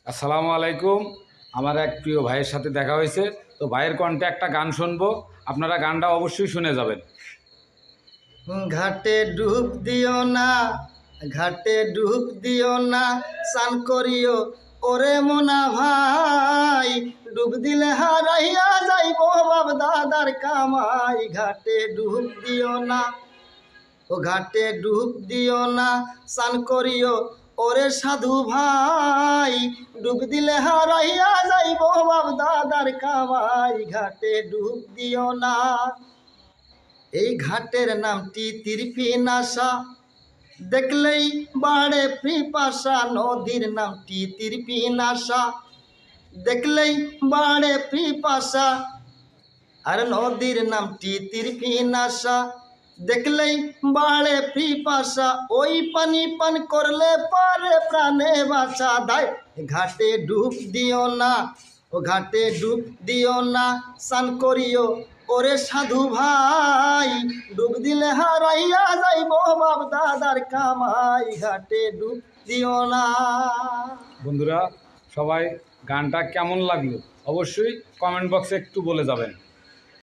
আসসালামু আলাইকুম। আমার এক প্রিয় ভাইয়ের সাথে দেখা হয়েছে, তো ভাইয়ের কণ্ঠে একটা গান শুনবো। আপনারা গানটা অবশ্যই শুনে যাবেন। ঘাটে ডুব দিও না, ঘাটে ডুব দিও না, স্নান করিও ওরে মোনা ভাই, ডুব দিলে হারাইয়া যাইব বাপ দাদার কামাই। ঘাটে ডুব দিও না, ও ঘাটে ডুব দিও না, স্নান করিও ওরে সাধু ভাই, ডুব দিলে হারাইয়া যাইব বাপ দাদার কামাই। ঘাটে ডুব দিও না। এই ঘাটের নামটি ত্রিপিনাশা, দেখলেই বাড়ে পিপাসা। নদীর নামটি ত্রিপিনাশা, দেখলেই বাড়ে পিপাসা। আর নদীর নামটি ত্রিপিনাশা, দেখলেই বাড়ে পিপাসা। ওই পানি পান করলে পারে প্রাণে বাঁচা দায়। ঘাটে ডুব দিও না, ও ঘাটে ডুব দিও না, স্নান করিও ওরে সাধু ভাই, ডুব দিলে হারাইয়া যাইব বাপ দাদার কামাই। ঘাটে ডুব দিও না। বন্ধুরা, সবাই গানটা কেমন লাগলো অবশ্যই কমেন্ট বক্সে একটু বলে যাবেন।